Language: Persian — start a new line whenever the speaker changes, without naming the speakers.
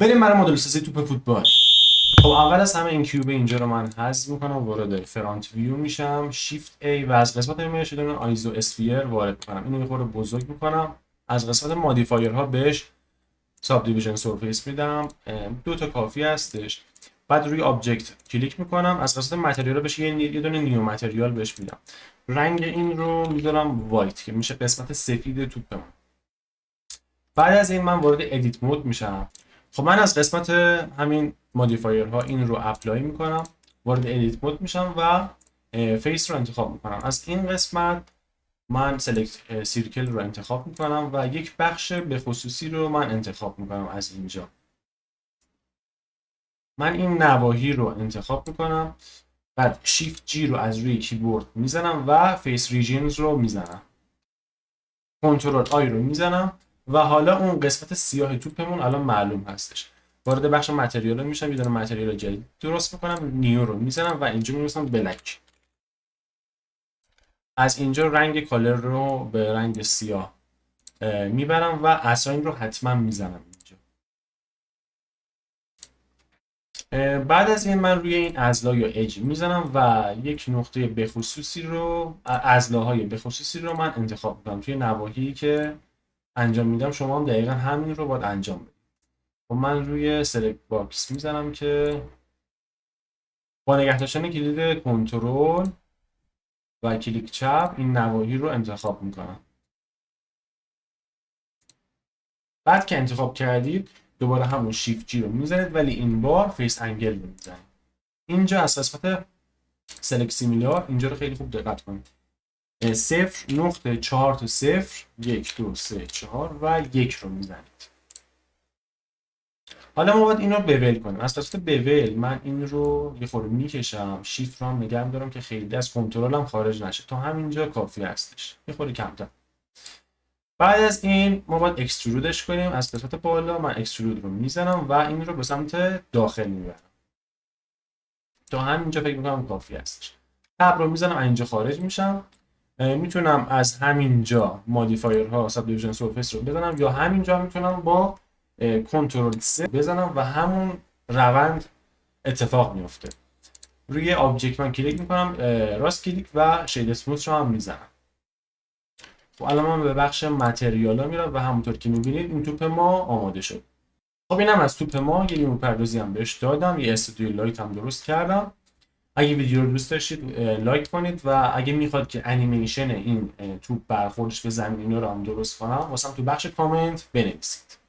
بریم برای مدل سازی توپ فوتبال. خب اول از همه این کیوب اینجا رو من حذف میکنم، وارد فرانت ویو میشم، شیفت ای و از قسمت ایمیج دونه آیزو اسفیر وارد میکنم. اینو یه خورده بزرگ میکنم. از قسمت مودیفایرها بهش ساب دیویژن سرفیس میدم، دو تا کافی هستش. بعد روی آبجکت کلیک میکنم، از قسمت متریال بهش یه دونه نیو متریال بهش میدم. رنگ این رو میذارم وایت که میشه قسمت سفید توپمون. بعد از این من وارد ادیت مود میشم. خب من از قسمت همین مودیفایرها این رو اپلای میکنم، وارد ادیت مود میشم و فیس رو انتخاب میکنم. از این قسمت من سلکت سیرکل رو انتخاب میکنم و یک بخش به خصوصی رو من انتخاب میکنم. از اینجا من این نواحی رو انتخاب میکنم، بعد شیفت جی رو از روی کیبورد میزنم و فیس ریژنز رو میزنم، کنترل آی رو میزنم و حالا اون قسمت سیاه توپمون الان معلوم هستش. وارد بخش متریال میشم، یه دونه متریال جدید درست میکنم، نیو رو میزنم و اینجا میرسم بلک. از اینجا رنگ کالر رو به رنگ سیاه میبرم و اساین رو حتما میزنم اینجا. بعد از این من روی این ازلا یا اج میزنم و یک نقطه بخصوصی رو، ازلاهای بخصوصی رو من انتخاب میکنم توی نواحی که انجام میدم. شما هم دقیقا همین رو باید انجام بدید. و من روی سلکت باکس میزنم که با نگه داشتن کلید کنترل و کلیک چپ این نواحی رو انتخاب میکنم. بعد که انتخاب کردید دوباره همون شیفت جی رو میزنید، ولی این بار فیس انگل رو میزنید. اینجا از قسمت سلکت سیمیلار اینجا رو خیلی خوب دقت کنید. 0.4 تا 0 1 2 3 4 و 1 رو میزنید. حالا ما باید این رو بول کنیم. از قسمت بول من این رو یه خورده میکشم، شیفت رو هم نگه می‌دارم که خیلی از کنترلم خارج نشه. تا همینجا کافی هستش، یه خورده کمتر. بعد از این ما باید اکسترودش کنیم. از قسمت بالا من اکسترود رو میزنم و این رو به سمت داخل میبرم. تا همینجا فکر میکنم کافی هستش. تب رو میزنم، اینجا خارج میشم. میتونم از همینجا مودیفایرها ساب دیویژن سرفیس رو بزنم یا همینجا میتونم با کنترل 3 بزنم و همون روند اتفاق میفته. روی آبجکت من کلیک میکنم، راست کلیک و شید اسموث رو هم میزنم. خب الان من به بخش متریالا میرم و همونطور که میبینید این توپ ما آماده شد. خب اینم از توپ ما. یه نیمه پردازی هم بهش دادم، یه استودیو لایت هم درست کردم. اگه ویدیو رو دوست داشتید لایک کنید و اگه میخواد که انیمیشن این توپ برخوردش به زمین اینا رو هم درست کنم واسم تو بخش کامنت بنویسید.